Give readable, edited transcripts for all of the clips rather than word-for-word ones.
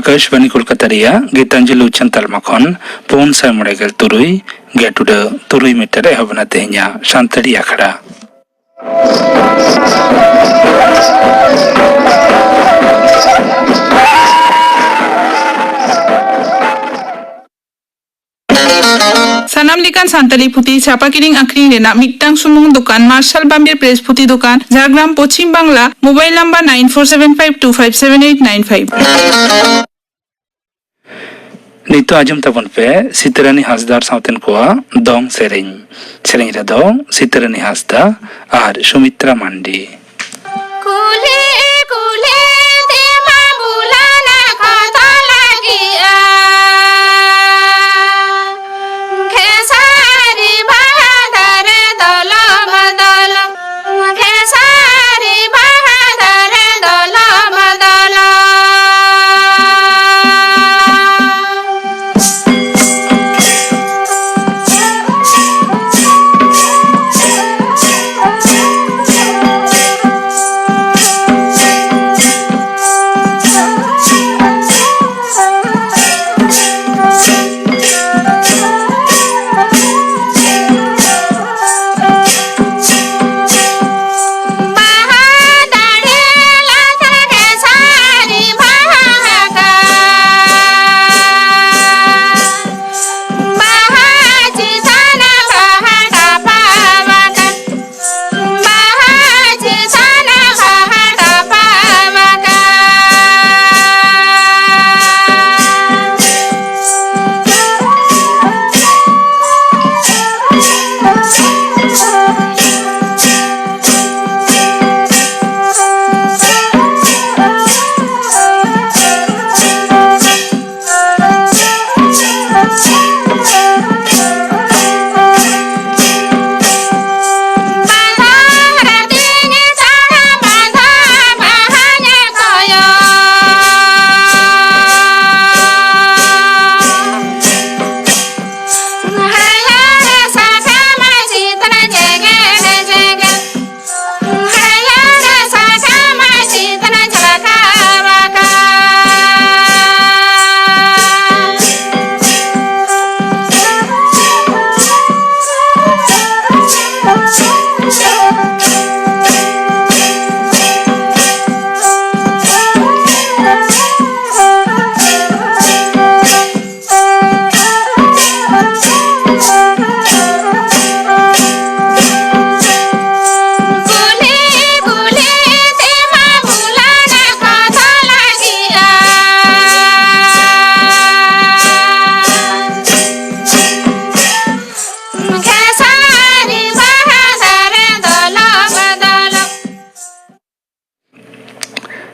आकाशवाणी कोलकाता गीतांजलि उच्चन तालमा खन 493 गेटुडा 3 मीटर एहबना तेहnya सानताड़ी आखड़ा Sanam likan santali puti chapa kiring akring rena mitang sumung dukan Marshal Bambir Press puti dukan Jhargram Pochim Bangla mobile number 9475257895 Nito ajum tabon pe Sitarani Hasdar Sauten Koa Dong Sereng Rado Sitarani Hasda ar Sumitra Mandi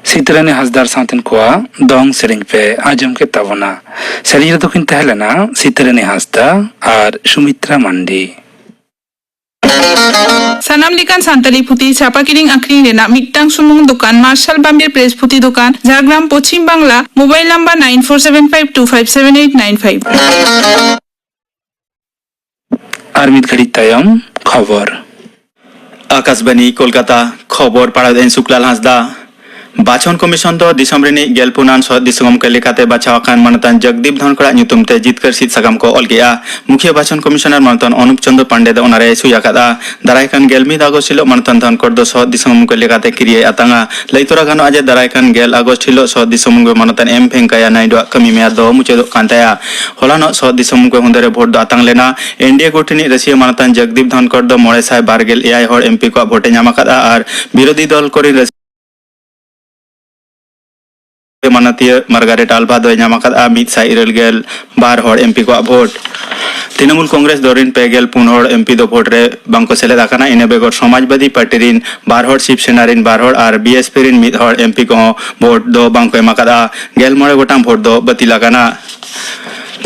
Sitarani Hasdar Sauten Koa Dong Sereng pe ajum ke tabona Sereng Rado kin tahelana Sitarani Hasda ar Sumitra Mandi Sanam likan santali puti chapa kiring akring rena mitang sumung dukan Marshal Bambir Press puti dukan Jhargram Pochim Bangla mobile number 9475257895 Armit Ghadi Tayom Khobor Akashvani Kolkata खबर पाड़ादेन Sukhlal Hansda बाछन commission दो दिसम रेनी गेलपुनान सह दिसम के लेकाते बाछावाकान मनतान जगदीप धनखड़ा ᱧᱩᱛᱩᱢ ᱛᱮ ᱡᱤᱛᱠᱟᱹᱨ ᱥᱤᱫ ᱥᱟᱠᱟᱢ ᱠᱚ ᱚᱞ ᱠᱮᱜᱼᱟ ᱢᱩᱠᱷᱤᱭᱟᱹ ᱵᱟᱪᱷᱚᱱ ᱠᱚᱢᱤᱥᱚᱱᱟᱨ ᱢᱟᱱᱚᱛᱟᱱ ᱚᱱᱩᱯ ᱪᱚᱱᱫᱨᱚ ᱯᱟᱱᱰᱮ ᱫᱚ ᱚᱱᱟᱨᱮ ᱥᱩᱭ ᱟᱠᱟᱫᱟ ᱫᱟᱨᱟᱭᱠᱟᱱ 11 ᱟᱜᱚᱥᱴ ᱦᱤᱞᱳᱜ ᱢᱟᱱᱚᱛᱟᱱ ᱫᱷᱚᱱᱠᱚᱲ ᱫᱚ ᱥᱚᱦᱚᱫ ᱫᱤᱥᱚᱢ ᱠᱚ ᱞᱮᱠᱟᱛᱮ ᱠᱤᱨᱤᱭᱟᱹ ᱟᱛᱟᱝᱟ ᱞᱟᱹᱭᱛᱚᱨᱟ ᱜᱟᱱᱚᱜᱼᱟ ᱡᱮ ᱫᱟᱨᱟᱭᱠᱟᱱ 10 ᱟᱜᱚᱥᱴ ᱦᱤᱞᱳᱜ ᱥᱚᱦᱚᱫ ᱫᱤᱥᱚᱢ ᱠᱚ ᱢᱟᱱᱚᱛᱟᱱ ᱮᱢ ᱵᱷᱮᱝᱠᱟᱭᱟ ᱱᱟᱭᱰᱩᱣᱟᱜ ᱠᱟᱹᱢᱤ ᱢᱮᱭᱟᱫ ᱫᱚ ᱢᱩᱪᱟᱹᱫᱚᱜ ᱠᱟᱱ ᱛᱟᱭᱟ ᱦᱚᱞᱟᱱᱚᱜ ᱥᱚᱦᱚᱫ ᱫᱤᱥᱚᱢ ᱠᱚ ᱦᱩᱸᱫᱟᱹᱨᱮ ᱵᱷᱳᱴ ᱫᱚ ᱟᱛᱟᱝ ᱞᱮᱱᱟ ᱮᱱᱰᱤᱮ ᱜᱚᱴᱷᱤᱱᱤᱡ ᱨᱟᱹᱥᱤᱭᱟᱹ ᱢᱟᱱᱚᱛᱟᱱ ᱡᱚᱜᱫᱤᱯ ᱫᱷᱚᱱᱠᱚᱲ ᱫᱚ 929 ᱦᱚᱲ ᱮᱢᱯᱤ ᱠᱚᱣᱟᱜ ᱵᱷᱳᱴᱮ ᱧᱟᱢ ᱟᱠᱟᱫᱟ ᱟᱨ ᱵᱤᱨᱳধী ᱫᱚᱞ ᱠᱚᱨᱮᱱ मानतीय मार्गारेट आल्भा दो नामाकादा 112 हर एमपी को भोट तृणमूल कांग्रेस दौरिन 4 एमपी दो भोट रे बांको सेलेद आकाना इने बेगर समाजवादी पार्टी रिन 12 हर शिवसेना रिन 12 हर और बीएसपी रिन 1 हर एमपी को भोट दो बांको एमाकादा 19 गोटां भोट दो बातिल आकाना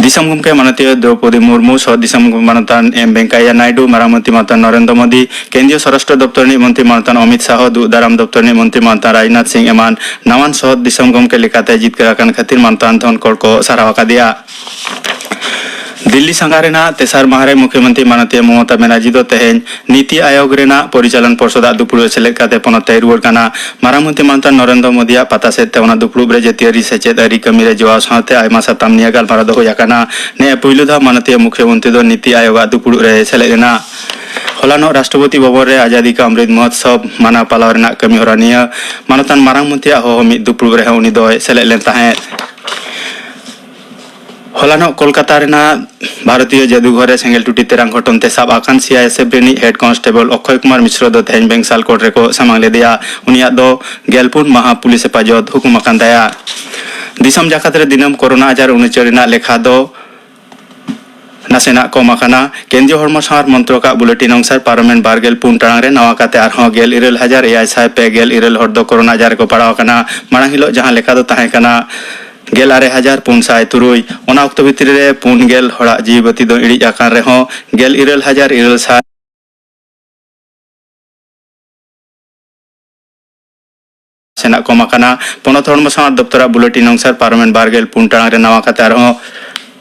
दिसम गुमके मानतीय द्रौपदी मुर्मू सह दिसम मानतान एम वेंकैया नायडू मारामंत्री मानतान नरेंद्र मोदी केंद्रीय स्वराष्ट्र दफ्तर मंत्री मानतान अमित शाह दुदाराम दफ्तर मंत्री मानतान राजनाथ सिंह एमान नवान सह दिसम गुमके लेकाते जितकर खातिर मानतान धनखड़ को साराव आकादिया दिल्ली संगारेना तेसार माहरे मुख्यमंत्री माननीय ममता बनर्जी दो तेहेन नीति आयोग रेना परिचालन पर्षद दुपुड़ सेलेद काते पनते रुआर काना मारांग मंत्री मानता नरेंद्र मोदी पता सेते ओना दुपुड़ रे जतियारी सेचेद आरी कमी रे जवाब साथे आयमा साताम निया गालमारा दो होयाकाना ने पुइलु दा माननीय मुख्यमंत्री दो नीति आयोग दुपुड़ रे सेलेदेना हलानो राष्ट्रपति भवन रे आजादी का अमृत महोत्सव माना पालाव रेना कमी होरा निया मानतान मारांग मंत्री हो मिद दुपुड़ रे उनी दो सेलेद लेन ताहे हलानो कोलकाता रेना भारतीय जादूघर सेंगेल टूटी तेरांग घटन ते साब आकान सीआईएसएफ रेनी हेड कांस्टेबल अक्षय कुमार मिश्र दो तेहेन बेंगसाल कोर्ट रेको सामांग लेदिया उनिया दो गेलपुन महा पुलिस हेफाजत हुकुम आकान दाया दिसम जाकात रे दिनम कोरोना 2019 रेना लेखा दो नासेना कम आकाना केंद्रीय हड़मो सार मंत्रका बुलेटिन अनुसार पार्लियामेंट बारगेल पुन टांग रे नवा काते आरहों गेल 9,900 हड़ दो कोरोना आजार को पड़ाव आकाना मांग हिलो जहां लेखा दो ताहे काना 11,403 ओना अक्तो भितर रे 4 हड़ा जीवबती दो इड़ी आकान रेहो 11,900 सेना कमाकाना पनत हड़मो सार दफ्तर बुलेटिन अनुसार पार्लियामेंट बारगेल पुन टांग रे नवा काते आरहो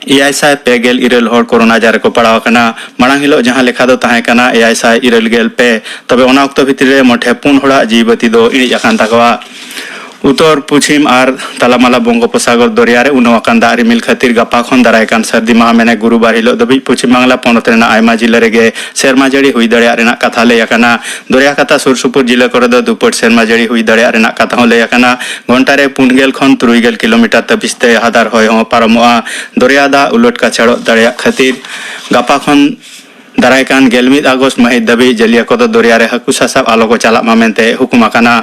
9,900 हड़ कोरोना आजार को पड़ाव आकाना मांग हिलो जहां लेखा दो ताहे काना 9,900 तबे ओना अक्तो भितर रे मोठे 4 हड़ा जीवबती दो इड़ी आकान ताकवा उत्तर पश्चिम और तालामाला बंगोपसागर दरिया रे उनवाकान दाग रिमिल खातिर गापा खन दारायकान सर्दी माह मेने गुरुवार हिलो दबी पश्चिम बांग्ला पनत रेना आयमा जिला रेगे सेरमा जड़ी हुई दाड़िया रेना कथा लैयाकाना दरिया काता सुरसुपुर जिला करे दो दुपट सेरमा जड़ी हुई दाड़िया रेना कथा हो लैयाकाना घंटा रे 4 खन 3 किलोमीटर तबिस्ते हादार होय हो पारमोआ दरिया दा उलट का छाड़ो दाड़िया खातिर गापा खन दारायकान 11 अगस्त महित दबी जलिया को दरिया रे हकु सासाब आलो को चाला मामेंते हुकुम आकाना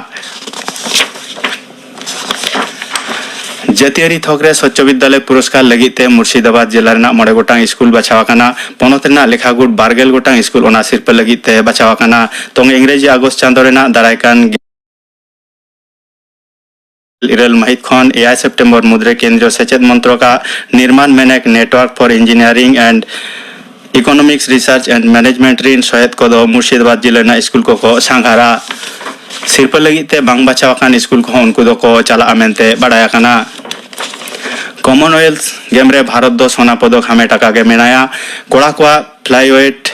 जातियारी थोकरे स्वच्छ विद्यालय पुरस्कार लगिते मुर्शिदाबाद जिला रेना 9 गोटांग स्कूल बाछावाकाना पनत रेना लेखागुट 12 गोटांग स्कूल ओना सिरपा लगिते बाछावाकाना तोंग इंग्रेजी अगस्त चांदो रेना दारायकान 9 महित खन 1 सेप्टेम्बर मुद्रे केंद्रीय सचेत मंत्रों का निर्माण मेनेक network for engineering and economics research and management रिन सहायत को दो मुर्शिदाबाद जिला रेना स्कूल को सांघारा सिरपा लगिते बांग बाछावाकान स्कूल को उनको दो को चला मेनते बड़ायाकाना कॉमनवेल्थ गेम रे भारत दो सोना पदक हामेट आकागे मेनाया कोड़ा को फ्लाईवेट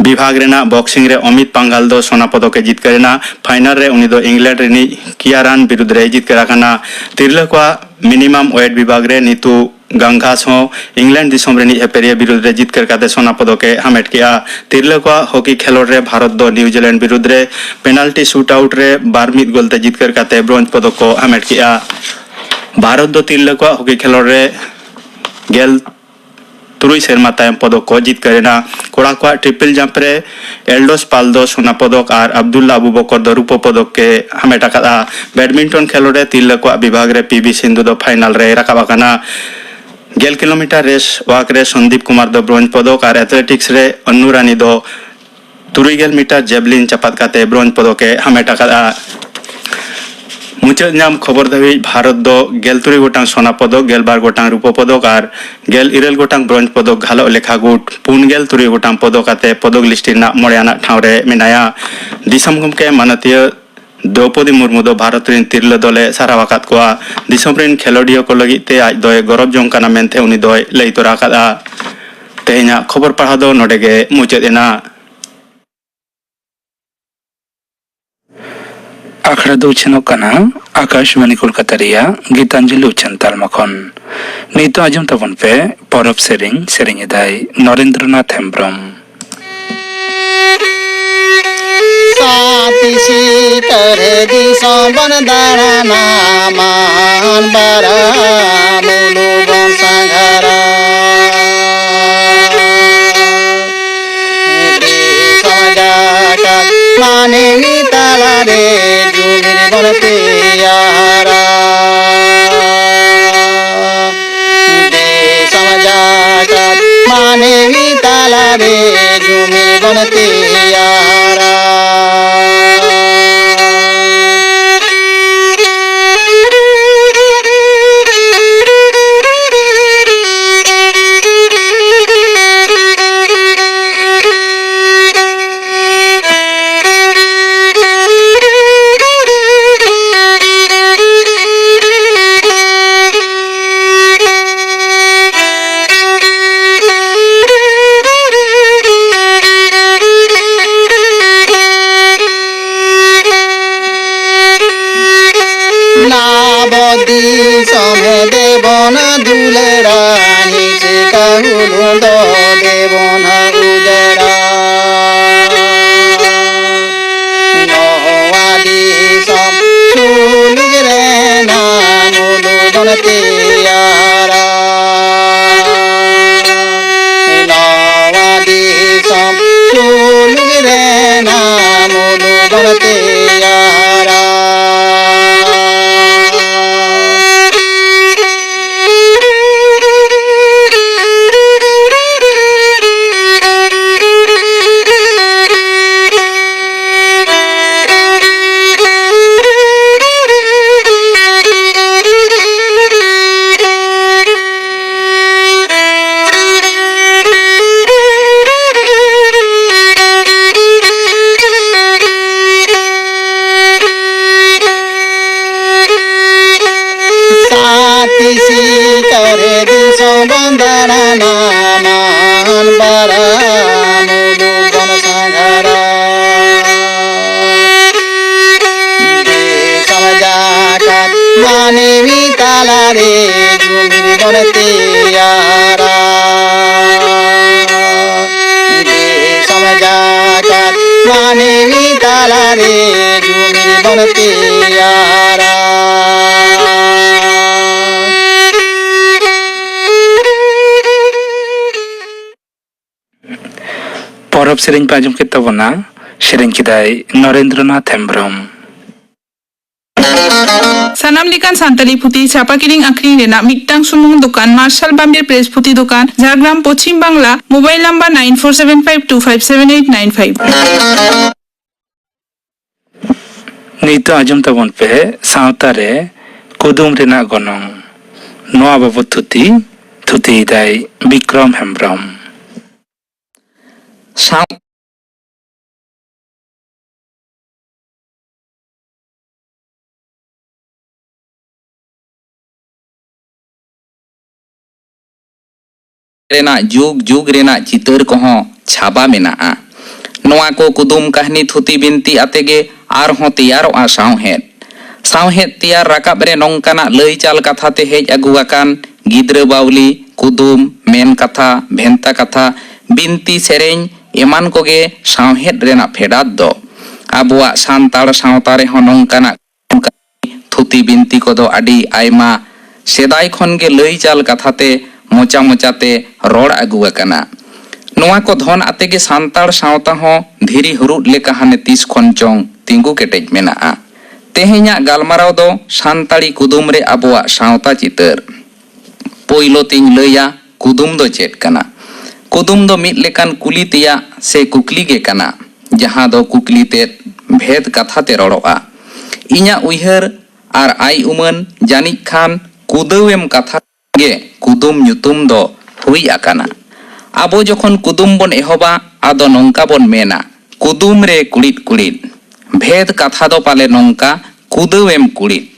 विभाग रेना बॉक्सिंग रे अमित पांगाल दो सोना पदक के जीत करेना फाइनल रे उनी दो इंग्लैंड रेनी कियारान विरुद्ध रे जीत कराकाना तिरले को मिनिमम वेट विभाग रे नीतू गंगास हो इंग्लैंड दिसम रेनी हेपेरिया विरुद्ध रे जीत करकाते सोना पदक के हामेट किया तिरले को हॉकी खेलोड रे भारत दो न्यूजीलैंड विरुद्ध रे पेनाल्टी शूट आउट रे 12 गोल ते जीत करकाते ब्रोंज पदक को हामेट किया भारत दो तिरले को हॉकी खेलोड रे गेल 3 सेरमा तायम पदक को जीत करेना कोड़ा को ट्रिपल जंप रे एल्डोस पाल्दो सोना पदक और अब्दुल्ला अबू बकर दो रूप पदक के हामेट आकादा बैडमिंटन खेलोड रे तिरले को विभाग रे पीवी सिंधु दो फाइनल रे राकाबाकाना 1 किलोमीटर रेस वाक रे संदीप कुमार दो ब्रोंज पदक और एथलेटिक्स रे अन्नू रानी दो 3 मीटर जेवलिन चपात काते ब्रोंज पदक के हामेट आकादा मुचाद नाम खबर धाबी भारत दो 13 गोटांग सोना पदक 12 गोटांग रूप पदक और 11 गोटांग ब्रोंज पदक घालो लेखागुट 3 गोटांग पदक आते पदक लिस्टिना मोड़ियाना ठाव रे मिनाया दिसम गमके माननीय द्रौपदी मुर्मू दो भारत रिन तिरले दले सारावाकात को दिसम रिन खेलोडियो को लगिते आज दो गौरव जोंकाना मेनते उनी दो लई तोरा कादा तेहना खबर पढ़ा दो नोडेगे मुचाद एना आखड़ा दो उछनोक काना आकाशवाणी कोलकाता रिया गीतांजलि उछन तालमा खन नीतो आजम तबन पे परब सेरेंग दाई नरेंद्रनाथ हेम्ब्रम साथी सीतर दिसो बन दाराना मान बारा मुलु बन संघारा समझाकर माने मिताला रे जुमिर बनते यारा समझाकर माने मिताला रे जुमिर बनते यारा Sulerani Sikahulundo Devona Ujara Noadi Sam Sulurena Mulu Bonatiara Noadi Sam Sulurena Mulu Bonatiara Porop sering pajum kita wana sering kidai Narendranath Hembrom. Sanam likan santali puti chapa kiring akring rena mitang sumung dokan Marshal Bambir Press puti dokan Jhargram Pochim Bangla mobile number 9475257895. Nito ajum tabon pe sautare kudum rena gonong noa babut thuti dai Bikram Hembrom. Raina जुग रेना चितर कोहों छाबा मेनाआ नोआ को कुदुम कहनी थुती बिनती आतेगे are हों तैयारों सावहेद तैयार राकाब रे नोंकाना लई चाल कथा ते हेज अगुआकान गिद्र बावली कुदुम मेन कथा भेंता कथा बिनती सेरेñ एमान कोगे सावहेद रेना फेडात दो आबुआ सान्ताड़ सावता रे हों नोंकाना थुती बिनती कोदो आडी आयमा सेदाय खनगे लई चाल कथाते मोचा मोचाते रोड अगुआकाना नोआ को धन आतेगे सान्ताड़ सावता हों धीरी हुरुट लेका हाने तीस खन चोंग तिंगु केटेज मेनाआ तेहेña गालमाराव दो सान्ताड़ी कुदुम रे आबुआ सावता चितर पोइलो तिंग लैया कुदुम दो चेट कना कुदुम दो मिद लेकान कुली तेया से कुकली गे कना जहां दो कुकली ते भेद कथा ते रोड़ोआ इña उइहर आर आई उमन जानिक खान कुदुम कथा गे कुदुम ᱧᱩᱛᱩᱢ दो हुई आकाना आबो जखन कुदुम बन एहोबा आदो नोंका बन मेना कुदुम रे कुड़ित कुड़ित भेद कथा दो पाले नोंका कुदुम कुड़ित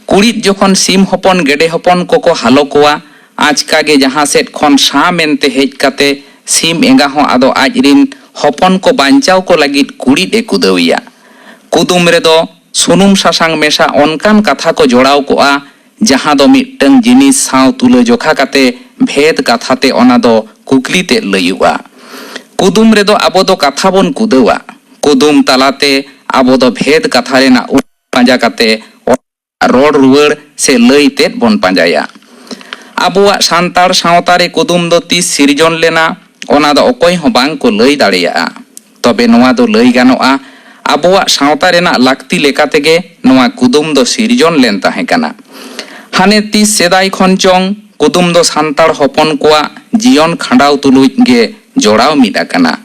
कुड़ित जखन सिम हपन गेडे हपन कोको हालो कोआ आजका गे जहां सेट खन सा मेनते हेज काते सिम एंगा हो आदो आजरिन हपन को बांचाव को लागित कुड़ित ए कुदुइया कुदुम रे दो सुनुम सासांग मेसा अनकान कथा को जोड़ाव कोआ जहां दो मिटंग जिनिस साव तुलो जोखा काते भेद कथाते ओना दो कुकली ते लयुआ कुदुम रे दो आबो दो कथा बन कुदुआ कुदुम तालाते आबो दो भेद कथा रेना पांजा काते रोड रुवर से लई तेत बन पांजाया आबुआ सान्ताड़ सावता रे कुदुम दो तीस सिरजन लेना ओना दो अकोय हो बांग को लई दाड़ेया तबे नोआ दो लई गानोआ आबुआ सावता रेना लाक्ति लेका तेगे नोआ कुदुम दो सिरजन लेन ताहे काना हाने तीस सेदाय खन चोंग कुदुम दो सान्ताड़ हपन कोआ जीवन खांडाव तुलुज गे जोड़ाव मिद आकाना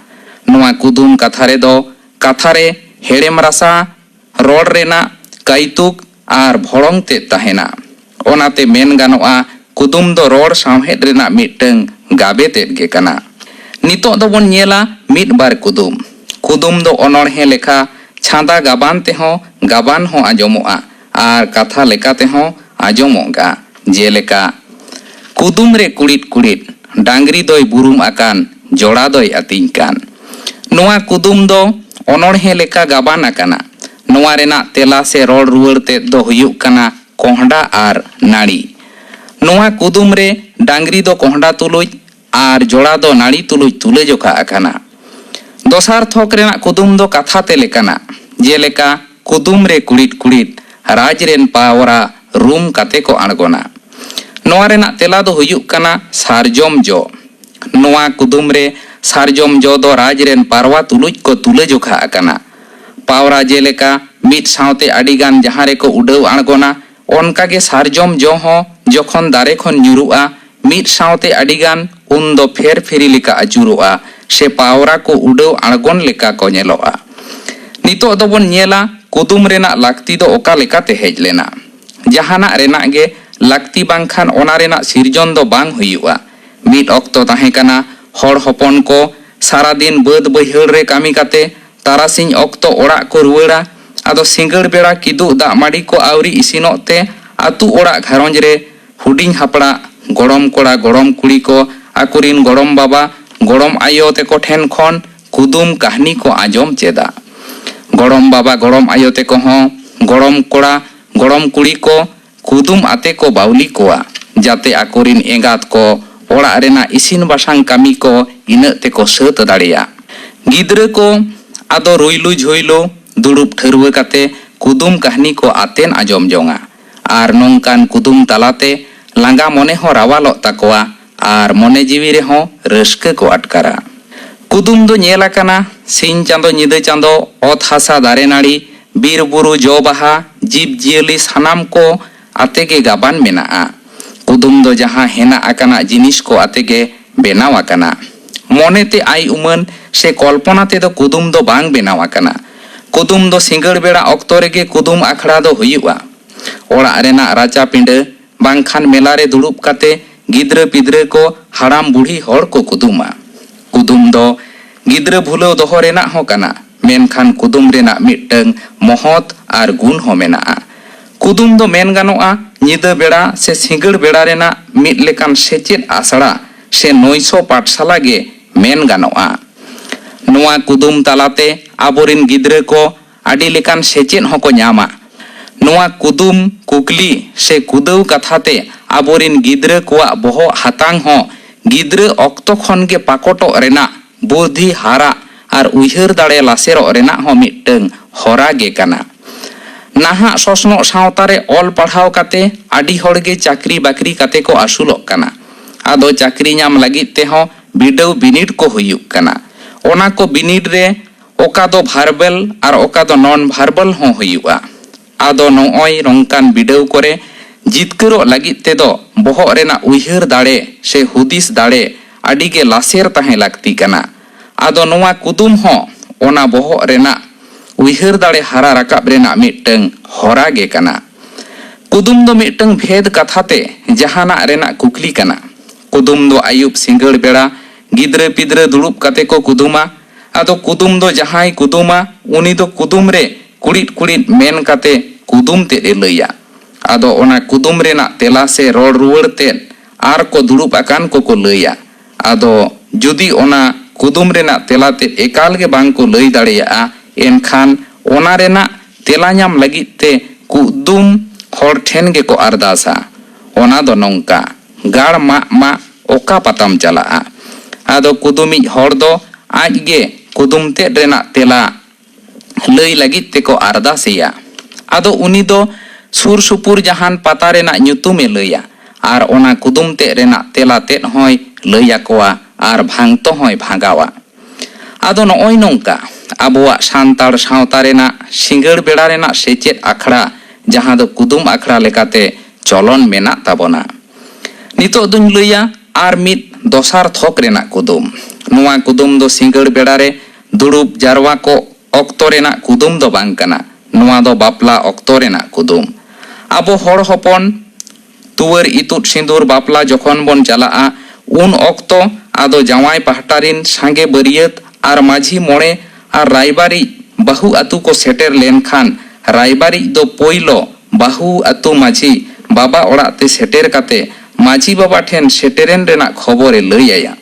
नोआ कुदुम कथा रे दो कथा रे हेड़ेम रासा रोड रेना काइतुक आर भड़ोंग ते ताहेना ओनाते मेन गानोआ कुदुम दो रोड सावहेद रेना मिटंग गाबे तेद गे काना नितो दो बन नेला मिद बार कुदुम दो अनड़हे लेखा छांदा गाबान ते हो गाबान हो आजमोआ आर कथा लेका ते हो आजमोगा जेलेका कुदुम रे कुड़ित कुड़ित डांगरी दोय बुरुम आकान जोड़ा दोय अतिंग कान नोआ कुदुम दो अनड़हे लेका गाबान आकाना नोआ रेना तेला से रोड रुवर ते दो हुयुक काना कोहडा आर नाड़ी ᱱᱚᱣᱟ ᱠᱩᱫᱩᱢ ᱨᱮ ᱰᱟᱝᱨᱤ ᱫᱚ ᱠᱚᱸᱦᱰᱟ ᱛᱩᱞᱩᱡ ᱟᱨ ᱡᱚᱲᱟ ᱫᱚ ᱱᱟᱹᱲᱤ ᱛᱩᱞᱩᱡ ᱛᱩᱞᱟᱹᱡᱚᱠᱷᱟ ᱟᱠᱟᱱᱟ᱾ ᱫᱚᱥᱟᱨ ᱛᱷᱚᱠ ᱨᱮᱱᱟᱜ ᱠᱩᱫᱩᱢ ᱫᱚ ᱠᱟᱛᱷᱟ ᱛᱮ ᱞᱮᱠᱟᱱᱟ, ᱡᱮᱞᱮᱠᱟ ᱠᱩᱫᱩᱢ ᱨᱮ ᱠᱩᱲᱤᱫ ᱠᱩᱲᱤᱫ ᱨᱟᱡᱽ ᱨᱮᱱ ᱯᱟᱣᱨᱟ ᱨᱩᱢ ᱠᱟᱛᱮ ᱠᱚ ᱟᱬᱜᱚᱱᱟ᱾ ᱱᱚᱣᱟ ᱨᱮᱱᱟᱜ ᱛᱮᱞᱟ ᱫᱚ ᱦᱩᱭᱩᱜ ᱠᱟᱱᱟ ᱥᱟᱨᱡᱚᱢ ᱡᱚ᱾ ᱱᱚᱣᱟ ᱠᱩᱫᱩᱢ ᱨᱮ ᱥᱟᱨᱡᱚᱢ ᱡᱚ ᱫᱚ ᱨᱟᱡᱽ ᱨᱮᱱ ᱯᱟᱨᱣᱟ ᱛᱩᱞᱩᱡ ᱠᱚ ᱛᱩᱞᱟᱹᱡᱚᱠᱷᱟ ᱟᱠᱟᱱᱟ᱾ ᱯᱟᱣᱨᱟ ᱡᱮᱞᱮᱠᱟ ᱢᱤᱫ ᱥᱟᱶᱛᱮ ᱟᱹᱰᱤᱜᱟᱱ ᱡᱟᱦᱟᱸ ᱨᱮᱠᱚ ᱩᱰᱟᱹᱣ ᱟᱬᱜᱚᱱᱟ, ᱚᱱᱠᱟᱜᱮ ᱥᱟᱨᱡᱚᱢ ᱡᱚ ᱦᱚᱸ ᱡᱚᱠᱷᱚᱱ ᱫᱟᱨᱮ ᱠᱷᱚᱱ ᱧᱩᱨᱩᱜᱼᱟ ᱢᱤᱫ ᱥᱟᱶᱛᱮ ᱟᱹᱰᱤᱜᱟন, ᱩᱱᱫᱚ ᱯᱷᱮᱨ ᱯᱷᱮᱨᱤ ᱞᱮᱠᱟ ᱟᱹᱪᱩᱨᱚᱜᱼᱟ ᱥᱮ ᱯᱟᱣᱨᱟ ᱠᱚ ᱩᱰᱟᱹᱣ ᱟᱬᱜᱚᱱ ᱞᱮᱠᱟ ko ᱧᱮᱞᱚᱜᱼᱟ᱾ ᱱᱤᱛᱚᱜ ᱫᱚᱵᱚᱱ ᱧᱮᱞᱟ ᱠᱩᱫᱩᱢ ᱨᱮᱱᱟᱜ ᱞᱟᱹᱠᱛᱤ ᱫᱚ ᱚᱠᱟ ᱞᱮᱠᱟᱛᱮ ᱦᱮᱡ ᱞᱮᱱᱟ᱾ ᱡᱟᱦᱟᱱᱟᱜ ᱨᱮᱱᱟᱜ ᱜᱮ ᱞᱟᱹᱠᱛᱤ ᱵᱟᱝᱠᱷᱟᱱ ᱚᱱᱟ ᱨᱮᱱᱟᱜ ᱥᱤᱨᱡᱚᱱ ᱫᱚ ᱵᱟᱝ ᱦᱩᱭᱩᱜᱼᱟ᱾ ᱢᱤᱫ ᱚᱠᱛᱚ ᱛᱟᱦᱮᱸ ᱠᱟᱱᱟ ᱦᱚᱲ ᱦᱚᱯᱚᱱ ko ᱥᱟᱨᱟᱫᱤᱱ ᱵᱟᱹᱫ ᱵᱟᱹᱭᱦᱟᱹᱲ ᱨᱮ ᱠᱟᱹᱢᱤ ᱠᱟᱛᱮ ᱛᱟᱨᱟᱥᱤᱧ ᱚᱠᱛᱚ ᱚᱲᱟᱜ ko ᱨᱩᱣᱟᱹᱲᱟ᱾ ᱟᱫᱚ ᱥᱤᱸᱜᱟᱹᱲ ᱵᱮᱲᱟ ᱠᱤᱫᱩᱜ ᱫᱟᱜ ᱢᱟᱹᱰᱤ ko ᱟᱹᱣᱨᱤ ᱤᱥᱤᱱᱚᱜ ᱛᱮ ᱟᱹᱛᱩ ᱚᱲᱟᱜ ᱜᱷᱟᱨᱚᱸᱡᱽ ᱨᱮ ᱦᱩᱰᱤᱧ ᱦᱟᱯᱲᱟᱜ, ᱜᱚᱲᱚᱢ ᱠᱚᱲᱟ ᱜᱚᱲᱚᱢ ᱠᱩᱲᱤ ko ᱟᱠᱚᱨᱤᱱ ᱜᱚᱲᱚᱢ ᱵᱟᱵᱟ ᱜᱚᱲᱚᱢ ᱟᱭᱳ ᱛᱮᱠᱚ ᱴᱷᱮᱱ ᱠᱷᱚᱱ ᱠᱩᱫᱩᱢ ᱠᱟᱹᱦᱱᱤ ko ᱟᱸᱡᱚᱢ ᱪᱮᱫᱟ᱾ ᱜᱚᱲᱚᱢ ᱵᱟᱵᱟ ᱜᱚᱲᱚᱢ ᱟᱭᱳ ᱛᱮᱠᱚ ᱦᱚᱸ ᱜᱚᱲᱚᱢ ᱠᱚᱲᱟ ᱜᱚᱲᱚᱢ ᱠᱩᱲᱤ ko ᱠᱩᱫᱩᱢ ᱟᱛᱮ ko ᱵᱟᱣᱞᱤ ᱠᱚᱣᱟ, ᱡᱟᱛᱮ ᱟᱠᱚᱨᱤᱱ ᱮᱸᱜᱟᱛ ko ᱚᱲᱟᱜ ᱨᱮᱱᱟᱜ ᱤᱥᱤᱱ ᱵᱟᱥᱟᱝ ᱠᱟᱹᱢᱤ ko ᱤᱱᱟᱹᱜ ᱛᱮᱠᱚ ᱥᱟᱹᱛ ᱫᱟᱲᱮᱭᱟᱜ᱾ ᱜᱤᱫᱽᱨᱟᱹ ko ᱟᱫᱚ ᱨᱩᱭᱞᱩ ᱡᱷᱩᱭᱞᱩ ᱫᱩᱲᱩᱵ ᱴᱷᱟᱹᱨᱣᱟᱹ ᱠᱟᱛᱮ ᱠᱩᱫᱩᱢ ᱠᱟᱹᱦᱱᱤ ko ᱟᱛᱮᱱ ᱟᱸᱡᱚᱢ ᱡᱚᱝᱟ ᱟᱨ ᱱᱚᱝᱠᱟᱱ ᱠᱩᱫᱩᱢ ᱛᱟᱞᱟᱛᱮ ᱞᱟᱸᱜᱟ ᱢᱚᱱᱮ ᱦᱚᱸ ᱨᱟᱣᱟᱞᱚᱜ ᱛᱟᱠᱚᱣᱟ ᱟᱨ ᱢᱚᱱᱮ ᱡᱤᱣᱤ ᱨᱮᱦᱚᱸ ᱨᱟᱹᱥᱠᱟᱹ ko ᱟᱴᱠᱟᱨᱟ᱾ ᱠᱩᱫᱩᱢ ᱫᱚ ᱧᱮᱞ ᱟᱠᱟᱱᱟ ᱥᱤᱧ ᱪᱟᱸᱫᱚ ᱧᱤᱫᱟᱹ ᱪᱟᱸᱫᱚ ᱚᱛ ᱦᱟᱥᱟ ᱫᱟᱨᱮ ᱱᱟᱹᱲᱤ ᱵᱤᱨ ᱵᱩᱨᱩ ᱡᱚ ᱵᱟᱦᱟ ᱡᱤᱵᱽ ᱡᱤᱭᱟᱹᱞᱤ ᱥᱟᱱᱟᱢ ko ᱟᱛᱮᱜᱮ ᱜᱟᱵᱟᱱ ᱢᱮᱱᱟᱜᱼᱟ᱾ ᱠᱩᱫᱩᱢ ᱫᱚ ᱡᱟᱦᱟᱸ ᱦᱮᱱᱟᱜ ᱟᱠᱟᱱᱟ ᱡᱤᱱᱤᱥ ko ᱟᱛᱮᱜᱮ ᱵᱮᱱᱟᱣ ᱟᱠᱟᱱᱟ᱾ ᱢᱚᱱᱮᱛᱮ ᱟᱭ ᱩᱢᱟᱹᱱ ᱥᱮ ᱠᱚᱞᱯᱚᱱᱟ ᱛᱮᱫᱚ ᱠᱩᱫᱩᱢ ᱫᱚ ᱵᱟᱝ ᱵᱮᱱᱟᱣ ᱟᱠᱟᱱᱟ᱾ ᱠᱩᱫᱩᱢ ᱫᱚ ᱥᱤᱸᱜᱟᱹᱲ ᱵᱮᱲᱟ ᱚᱠᱛᱚ ᱨᱮᱜᱮ ᱠᱩᱫᱩᱢ ᱟᱠᱷᱲᱟ ᱫᱚ ᱦᱩᱭᱩᱜᱼᱟ᱾ ᱚᱲᱟᱜ ᱨᱮᱱᱟᱜ ᱨᱟᱪᱟ ᱯᱤᱸᱰᱟᱹ ᱵᱟᱝᱠᱷᱟᱱ ᱢᱮᱞᱟᱨᱮ ᱫᱩᱲᱩᱵ ᱠᱟᱛᱮ ᱜᱤᱫᱽᱨᱟᱹ ᱯᱤᱫᱽᱨᱟᱹ ko ᱦᱟᱲᱟᱢ ᱵᱩᱲᱦᱤ ᱦᱚᱲ ko ᱠᱩᱫᱩᱢᱟ᱾ ᱠᱩᱫᱩᱢ ᱫᱚ ᱜᱤᱫᱽᱨᱟᱹ ᱵᱷᱩᱞᱟᱹᱣ ᱫᱚᱦᱚ ᱨᱮᱱᱟᱜ ᱦᱚᱸ ᱠᱟᱱᱟ, ᱢᱮᱱᱠᱷᱟᱱ ᱠᱩᱫᱩᱢ ᱨᱮᱱᱟᱜ ᱢᱤᱫᱴᱟᱝ ᱢᱚᱦᱚᱛ ᱟᱨ ᱜᱩᱱ ᱦᱚᱸ ᱢᱮᱱᱟᱜᱼᱟ᱾ ᱠᱩᱫᱩᱢ ᱫᱚ ᱢᱮᱱ ᱜᱟᱱᱚᱜᱼᱟ ᱧᱤᱫᱟᱹ ᱵᱮᱲᱟ ᱥᱮ ᱥᱤᱸᱜᱟᱹᱲ ᱵᱮᱲᱟ ᱨᱮᱱᱟᱜ ᱢᱤᱫ ᱞᱮᱠᱟᱱ ᱥᱮᱪᱮᱫ ᱟᱥᱲᱟ ᱥᱮ ᱱᱚᱭᱥᱚ ᱯᱟঠᱥᱟᱞᱟ ᱜᱮ ᱢᱮᱱ ᱜᱟᱱᱚᱜᱼᱟ᱾ ᱱᱚᱣᱟ ᱠᱩᱫᱩᱢ ᱛᱟᱞᱟᱛᱮ ᱟᱵᱚᱨᱤᱱ ᱜᱤᱫᱽᱨᱟᱹ ko ᱟᱹᱰᱤ ᱞᱮᱠᱟᱱ ᱥᱮᱪᱮᱫ ᱦᱚᱸᱠᱚ ᱧᱟᱢᱟ᱾ ᱱᱚᱣᱟ ᱠᱩᱫᱩᱢ ᱠᱩᱠᱞᱤ ᱥᱮ ᱠᱩᱫᱟᱹᱣ ᱠᱟᱛᱷᱟᱛᱮ ᱟᱵᱚᱨᱤᱱ ᱜᱤᱫᱽᱨᱟᱹ kowᱟᱜ ᱵᱚᱦᱚᱜ ᱦᱟᱛᱟᱝ ᱦᱚᱸ ᱜᱤᱫᱽᱨᱟᱹ ᱚᱠᱛᱚ ᱠᱷᱚᱱ ᱜᱮ ᱯᱟᱠᱚᱴᱚᱜ ᱨᱮᱱᱟᱜ, ᱵᱩᱫᱽᱫᱷᱤ ᱦᱟᱨᱟᱜ ᱟᱨ ᱩᱭᱦᱟᱹᱨ ᱫᱟᱲᱮ ᱞᱟᱥᱮᱨᱚᱜ ᱨᱮᱱᱟᱜ ᱦᱚᱸ ᱢᱤᱫᱴᱟᱝ ᱦᱚᱨᱟ ᱜᱮ ᱠᱟᱱᱟ᱾ ᱱᱟᱦᱟᱜ ᱥᱚᱥᱱᱚᱜ ᱥᱟᱶᱛᱟ ᱨᱮ ᱚᱞ ᱯᱟᱲᱦᱟᱣ ᱠᱟᱛᱮ ᱟᱹᱰි ᱦᱚᱲᱜᱮ ᱪᱟᱹᱠᱨᱤ ᱵᱟᱹᱠᱨᱤ ᱠᱟᱛᱮ ko ᱟᱹᱥᱩᱞᱚᱜ ᱠᱟᱱᱟ᱾ ᱟᱫᱚ ᱪᱟᱹᱠᱨᱤ ᱧᱟᱢ ᱞᱟᱹᱜᱤᱫ ᱛᱮᱦᱚᱸ ᱵᱤᱰᱟᱹᱣ ᱵᱤᱱᱤᱰ ko ᱦᱩᱭᱩᱜ ᱠᱟᱱᱟ᱾ ᱚᱱᱟ ko ᱵᱤᱱᱤᱰ ᱨᱮ ᱚᱠᱟ ᱫᱚ ᱵᱷᱟᱨᱵᱟᱞ ᱟᱨ ᱚᱠᱟ ᱫᱚ ᱱᱚᱱ ᱵᱷᱟᱨᱵᱟᱞ ᱦᱚᱸ ᱦᱩᱭᱩᱜᱼᱟ᱾ ᱟᱫᱚ ᱱᱚᱜᱼᱚᱭ ᱱᱚᱝᱠᱟᱱ ᱵᱤᱰᱟᱹᱣ ᱠᱚᱨᱮ ᱡᱤᱛᱠᱟᱹᱨᱚᱜ ᱞᱟᱹᱜᱤᱫ ᱛᱮᱫᱚ ᱵᱚᱦᱚᱜ ᱨᱮᱱᱟᱜ ᱩᱭᱦᱟᱹᱨ ᱫᱟᱲᱮ ᱥᱮ ᱦᱩᱫᱤᱥ ᱫᱟᱲᱮ ᱟᱹᱰᱤᱜᱮ ᱞᱟᱥᱮᱨ ᱛᱟᱦᱮᱸ ᱞᱟᱹᱠᱛᱤ ᱠᱟᱱᱟ᱾ ᱟᱫᱚ ᱱᱚᱣᱟ ᱠᱩᱫᱩᱢ ᱦᱚᱸ ᱚᱱᱟ ᱵᱚᱦᱚᱜ ᱨᱮᱱᱟᱜ ᱩᱭᱦᱟᱹᱨ ᱫᱟᱲᱮ ᱦᱟᱨᱟ ᱨᱟᱠᱟᱵ ᱨᱮᱱᱟᱜ ᱢᱤᱫᱴᱟᱝ ᱦᱚᱨᱟ ᱜᱮ ᱠᱟᱱᱟ᱾ ᱠᱩᱫᱩᱢ ᱫᱚ ᱢᱤᱫᱴᱟᱝ ᱵᱷᱮᱫ ᱠᱟᱛᱷᱟᱛᱮ ᱡᱟᱦᱟᱱᱟᱜ ᱨᱮᱱᱟᱜ ᱠᱩᱠᱞᱤ ᱠᱟᱱᱟ᱾ ᱠᱩᱫᱩᱢ ᱫᱚ ᱟᱹᱭᱩᱵ ᱥᱤᱸᱜᱟᱹᱲ ᱵᱮᱲᱟ ᱜᱤᱫᱽᱨᱟᱹ ᱯᱤᱫᱽᱨᱟᱹ ᱫᱩᱲᱩᱵ ᱠᱟᱛᱮ ko ᱠᱩᱫᱩᱢᱟ᱾ ᱟᱫᱚ ᱠᱩᱫᱩᱢ ᱫᱚ ᱡᱟᱦᱟᱸᱭ ᱠᱩᱫᱩᱢᱟ ᱩᱱᱤ ᱫᱚ ᱠᱩᱫᱩᱢ re ᱠᱩᱲᱤᱫ ᱠᱩᱲᱤᱫ ᱢᱮᱱ ᱠᱟᱛᱮ ᱠᱩᱫᱩᱢ ᱛᱮᱫ ᱮ ᱞᱟᱹᱭᱟ᱾ ᱟᱫᱚ ᱚᱱᱟ ᱠᱩᱫᱩᱢ ᱨᱮᱱᱟᱜ ᱛᱮᱞᱟ ᱥᱮ ᱨᱚᱲ ᱨᱩᱣᱟᱹᱲ ᱛᱮᱫ ᱟᱨ ko ᱫᱩᱲᱩᱵ ᱟᱠᱟᱱ ko ᱞᱟᱹᱭᱟ᱾ ᱟᱫᱚ ᱡᱩᱫᱤ ᱚᱱᱟ ᱠᱩᱫᱩᱢ ᱨᱮᱱᱟᱜ ᱛᱮᱞᱟ ᱛᱮᱫ ᱮᱠᱟᱞ ᱜᱮ ᱵᱟᱝ ko ᱞᱟᱹᱭ ᱫᱟᱲᱮᱭᱟᱜᱼᱟ, ᱮᱱᱠᱷᱟᱱ ᱚᱱᱟ ᱨᱮᱱᱟᱜ ᱛᱮᱞᱟ ᱧᱟᱢ ᱞᱟᱹᱜᱤᱫ ᱛᱮ ᱠᱩᱫᱩᱢ ᱦᱚᱲ ᱴᱷᱮᱱ ᱜᱮᱠᱚ ᱟᱨᱫᱟᱥᱟ᱾ ᱚᱱᱟ ᱫᱚ ᱱᱚᱝᱠᱟ, ᱜᱟᱲ ᱢᱟᱜ ᱢᱟ ᱚᱠᱟ ᱯᱟᱛᱟᱢ ᱪᱟᱞᱟᱜᱼᱟ᱾ ᱟᱫᱚ ᱠᱩᱫᱩᱢᱤᱡ ᱦᱚᱲ ᱫᱚ ᱟᱡᱜᱮ ᱠᱩᱫᱩᱢ ᱛᱮᱫ ᱨᱮᱱᱟᱜ ᱛᱮᱞᱟ ᱞᱟᱹᱭ ᱞᱟᱹᱜᱤᱫ ᱛᱮᱠᱚ ᱟᱨᱫᱟᱥᱮᱭᱟ᱾ ᱟᱫᱚ ᱩᱱᱤ ᱫᱚ ᱥᱩᱨ ᱥᱩᱯᱩᱨ ᱡᱟᱦᱟᱱ ᱯᱟᱛᱟ ᱨᱮᱱᱟᱜ ᱧᱩᱛᱩᱢᱮ ᱞᱟᱹᱭᱟ ᱟᱨ ᱚᱱᱟ ᱠᱩᱫᱩᱢ ᱛᱮᱫ ᱨᱮᱱᱟᱜ ᱛᱮᱞᱟ ᱛᱮᱫ ᱦᱚᱸᱭ ᱞᱟᱹᱭ ᱟᱠᱚᱣᱟ ᱟᱨ ᱵᱷᱟᱝᱛᱚ ᱦᱚᱸᱭ ᱵᱷᱟᱸᱜᱟᱣᱟ᱾ ᱟᱫᱚ ᱱᱚᱜᱼᱚᱭ ᱱᱚᱝᱠᱟ ᱟᱵᱚᱣᱟᱜ ᱥᱟᱱᱛᱟᱲ ᱥᱟᱶᱛᱟ ᱨᱮᱱᱟᱜ ᱥᱤᱸᱜᱟᱹᱲ ᱵᱮᱲᱟ ᱨᱮᱱᱟᱜ ᱥᱮᱪᱮᱫ ᱟᱠᱷᱲᱟ ᱡᱟᱦᱟᱸ ᱫᱚ ᱠᱩᱫᱩᱢ ᱟᱠᱷᱲᱟ লেকাতে চলন মেনাᱜ ᱛᱟᱵᱚᱱᱟ। ᱱᱤᱛᱚᱜ ᱫᱩᱧ ᱞᱟᱹᱭᱟ ᱟᱨ ᱢᱤᱫ ᱫᱚᱥᱟর ᱛᱷᱚᱠ ᱨᱮᱱᱟᱜ ᱠᱩᱫᱩᱢ। ᱱᱚᱣᱟ ᱠᱩᱫᱩᱢ ᱫᱚ ᱥᱤᱸᱜᱟᱹᱲ ᱵᱮᱲᱟ ᱨᱮ ᱫᱩᱲᱩᱵ ᱡᱟᱨᱣᱟ ᱠᱚ ᱚᱠᱛᱚ ᱨᱮᱱᱟᱜ ᱠᱩᱫᱩᱢ ᱫᱚ ᱵᱟᱝ ᱠᱟᱱᱟ। ᱱᱚᱣᱟ ᱫᱚ ᱵᱟᱯᱞᱟ ᱚᱠᱛᱚ ᱨᱮᱱᱟᱜ ᱠᱩᱫᱩᱢ। ᱟᱵᱚ ᱦᱚᱲ ᱦᱚᱯᱚᱱ ᱛᱩᱣᱟᱹᱨ ᱤᱛᱩᱫ ᱥᱤᱸᱫᱩᱨ ᱵᱟᱯᱞᱟ ᱡᱚᱠᱷᱚᱱ ᱵᱚᱱ ᱪᱟᱞᱟᱜᱼᱟ ᱩᱱ ᱚᱠᱛᱚ ᱟᱫᱚ ᱡᱟᱶᱟᱭ ᱯᱟᱦᱴᱟ ᱨᱤᱱ ᱥᱟᱸᱜᱮ ᱵᱟᱹᱨᱭᱟᱹᱛ ᱟᱨ ᱢᱟᱹᱡᱷᱤ ᱢᱚᱬᱮ ᱟᱨ ᱨᱟᱭᱵᱟᱨᱤᱡ ᱵᱟᱹᱦᱩ ᱟᱹᱛᱩ ᱠᱚ ᱥᱮᱴᱮᱨ ᱞᱮᱱᱠᱷᱟᱱ ᱨᱟᱭᱵᱟᱨᱤᱡ ᱫᱚ ᱯᱳᱭᱞᱳ ᱵᱟᱹᱦᱩ ᱟᱹᱛᱩ ᱢᱟᱹᱡᱷᱤ ᱵᱟᱵᱟ ᱚᱲᱟᱜ te seter kate ᱢᱟᱹᱡᱷᱤ ᱵᱟᱵᱟ ᱴᱷᱮᱱ ᱥᱮᱴᱮᱨᱮᱱ ᱨᱮᱱᱟᱜ ᱠᱷᱚᱵᱚᱨᱮ ᱞᱟᱹᱭ ᱟᱭᱟ।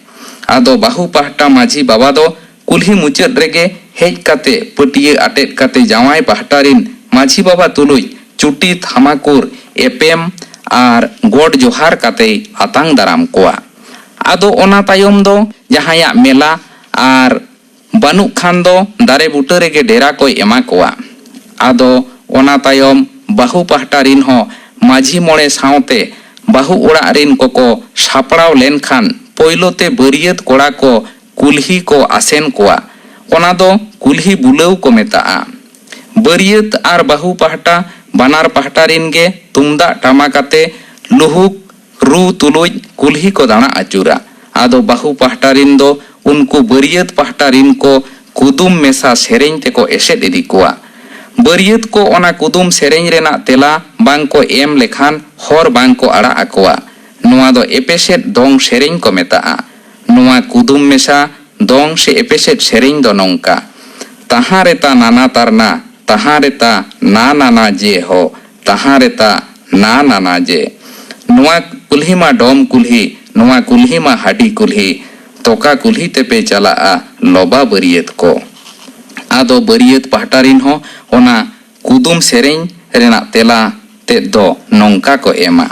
ᱟᱫᱚ ᱵᱟᱹᱦᱩ ᱯᱟᱦᱴᱟ ᱢᱟᱹᱡᱷᱤ ᱵᱟᱵᱟ ᱫᱚ ᱠᱩᱞᱦᱤ ᱢᱩᱪᱟᱹᱫ ᱨᱮᱜᱮ ᱦᱮᱡ ᱠᱟᱛᱮ ᱯᱟᱹᱴᱤᱭᱟᱹ ᱟᱴᱮᱫ ᱠᱟᱛᱮ ᱡᱟᱶᱟᱭ ᱯᱟᱦᱴᱟ ᱨᱤᱱ ᱢᱟᱹᱡᱷᱤ ᱵᱟᱵᱟ ᱛᱩᱞᱩᱡ ᱪᱩᱴᱤ ᱛᱷᱟᱢᱟᱠᱩᱨ ᱮᱯᱮᱢ ᱟᱨ ᱜᱚᱰ ᱡᱚᱦᱟᱨ ᱠᱟᱛᱮ ᱟᱛᱟᱝ ᱫᱟᱨᱟᱢ ᱠᱚᱣᱟ᱾ ᱟᱫᱚ ᱚᱱᱟ ᱛᱟᱭᱚᱢ ᱫᱚ ᱡᱟᱦᱟᱸᱭᱟᱜ ᱢᱮᱞᱟ ᱟᱨ ᱵᱟᱹᱱᱩᱜ ᱠᱷᱟᱱ ᱫᱚ ᱫᱟᱨᱮ ᱵᱩᱴᱟᱹ ᱨᱮᱜᱮ ᱰᱮᱨᱟ ᱠᱚᱭ ᱮᱢᱟ ᱠᱚᱣᱟ᱾ ᱟᱫᱚ ᱚᱱᱟ ᱛᱟᱭᱚᱢ ᱵᱟᱹᱦᱩ ᱯᱟᱦᱴᱟ ᱨᱤᱱ ᱦᱚᱸ ᱢᱟᱹᱡᱷᱤ ᱢᱚᱬᱮ ᱥᱟᱶᱛᱮ ᱵᱟᱹᱦᱩ ᱚᱲᱟᱜ ᱨᱤᱱ ᱠᱚᱠᱚ ᱥᱟᱯᱲᱟᱣ ᱞᱮᱱᱠᱷᱟᱱ ᱯᱳᱭᱞᱳᱛᱮ ᱵᱟᱹᱨᱭᱟᱹᱛ ᱠᱚᱲᱟ ᱠᱚ ᱠᱩᱞᱦᱤ ko asen kowa. Ona do kulhi bulau ko meta'a. Bariat ar bahu pahta banar pahtarin ge tumdak tamakate luhuk ru tuluj kulhi ko dana acura. Ado bahu pahtarin do unku bariat pahtarin ko kudum mesa sereng teko eset idi kowa. Bariat ko ona kudum sereng rena tela bangko em lekhan hor bangko ara akowa. Noa do epeset dong sereng ko meta'a. Noa kudum mesa dong se epeset sereng do nongka. Tahareta nana tarna, tahareta na nana je ho, tahareta na nana je. Noa kulhi ma dom kulhi, noa kulhi ma hadi kulhi, toka kulhi tepe cala'a loba bariat ko. Ado bariat pahtarin ho ona kudum sereng rena tela te do nongka ko ema.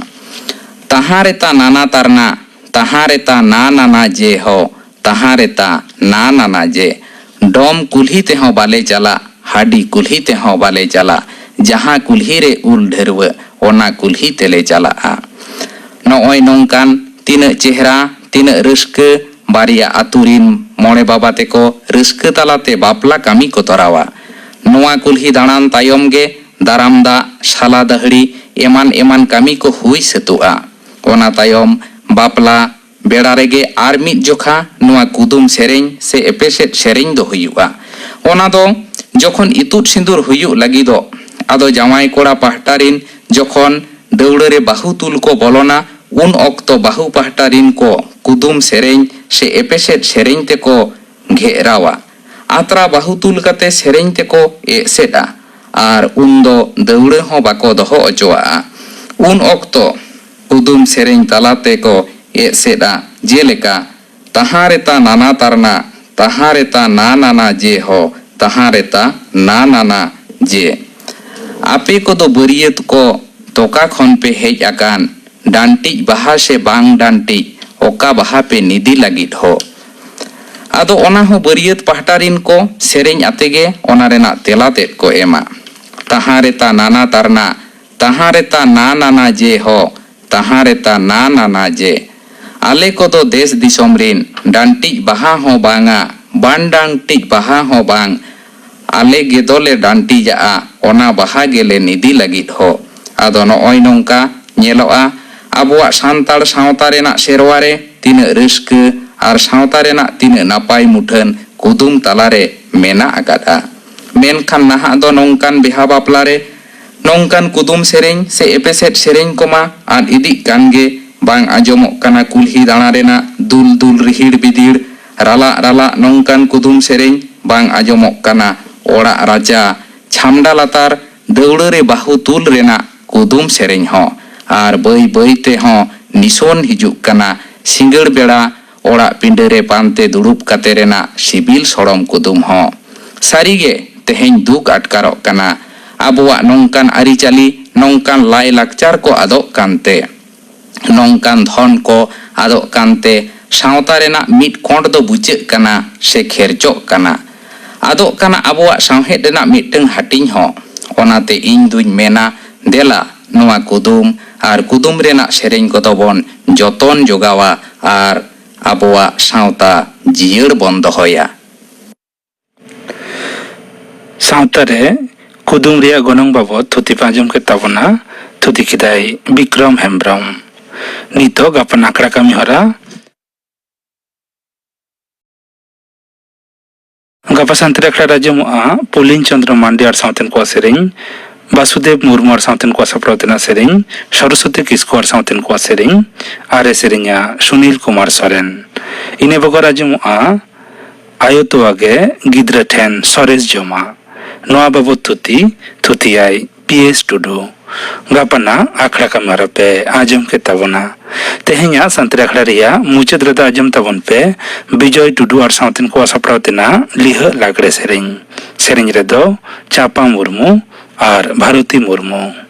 Tahareta nana tarna, tahareta na nana je ho, tahareta na nana je. Dom kulhi te ho bale cala, hadi kulhi te ho bale cala, jaha kulhi re ul dherwa ona kulhi tele cala'a. No'oy nongkan tina chehra, tina rauska baria aturin mone baba teko rauska talate bapla kami ko torawa. Noa kulhi danan tayom ge daramda sala dahri eman kami ko hui setu'a. Ona tayom bapla beda rege ar mid jokha noa kudum sereng se epeset sereng do huyu'a. Ona do jokhon itut sindur huyu lagi do ado jamai kora pahtarin jokhon daura re bahu tul ko bolona un okto bahu pahtarin ko kudum sereng se epeset sereng te ko gherawa. Atra bahu tul kate sereng te ko eseda ar undo daura ho bako doho ojoa. Un okto kudum sereng talate ko eseda jeleka tahareta nana tarna, tahareta na nana je ho, tahareta na nana je. Ape ko do bariat ko toka khon pe hej akan dantik baha se bang dantik oka baha pe nidi lagit ho. Ado ona ho bariat pahtarin ko sereng atege ona rena tela tet ko ema. Tahareta nana tarna, tahareta na nana je ho, tahareta na nana je. Ale ko do des disom rin dantik baha ho banga, bandang tik baha ho bang. Ale gedole danti ja'a ona baha gele nidi lagit ho. Ado no'oy nongka nyelo'a abuak santal sawta renak serwa re tina rauska ar sawta renak tina napai mudhan kudum talare mena akada. Menkhan nahak do nongkan beha bapla re nongkan kudum sereng se epeset sereng koma ar idik kan ge bang ajomok kana kulhi dana rena dul dul rihir bidir rala nongkan kudum sereng bang ajomok kana orak raja chamda latar daura re bahu tul rena kudum sereng ho. Ar bai te ho nison hijuk kana singar beda orak pindere pante durup kate rena sibil sorom kudum ho. Sarige teheny duk atkarok kana abuak nongkan aricali nongkan lai lakcar ko adok kante. Nongkan dhon ko adok kante sawta rena mid kond do bucek kana se kherjok kana. Adok kana abuak sawhet rena midteng hating ho. Onate ing duñ mena dela noa kudum ar kudum rena sereng ko dobon joton jogawa ar abuak sawta jieur bon dohoya. Sawta re kudum ria gonong babot thuti pajom ke tabona thuti kidai Bikram Hembrom. Nito gapan akra kami hora gapa santri akra raja mua Pulin Chandra Mandi ar sauten ko sereng Basudev Murmu ar sauten ko saprotena sereng Saraswati Kisku ar sauten ko sereng are serenya Sunil Kumar Soren. Ine bogo raja mua ayoto age gidra then Sores Joma noa babot thuti ai PS Tudu. Gapana akra kamara pe ajam ke tabona tehenya santri akra ria muchad reda ajam tabon pe Bijoy Tudu ar sauten ko saprotena liha lagre sereng redo Chapa Murmu ar Bharati Murmu.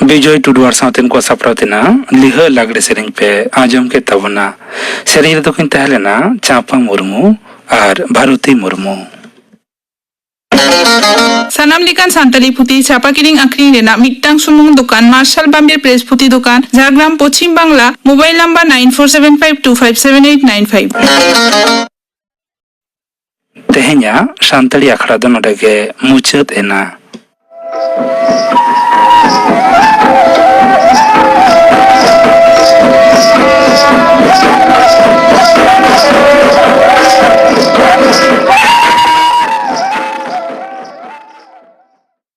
Bijoy Tuduar sauten ko sapratina liha lagre sering pe ajam ke tabuna sering itu kin tahlena Chapa Murmu ar Bharuti Murmu. Sanam likan santali puti chapa kiring akring rena mitang sumung dokan Marshal Bambir Press puti dokan Jhargram Pochim Bangla mobile number 9475257895. Tehnya santali akhara do nodege muchat ena.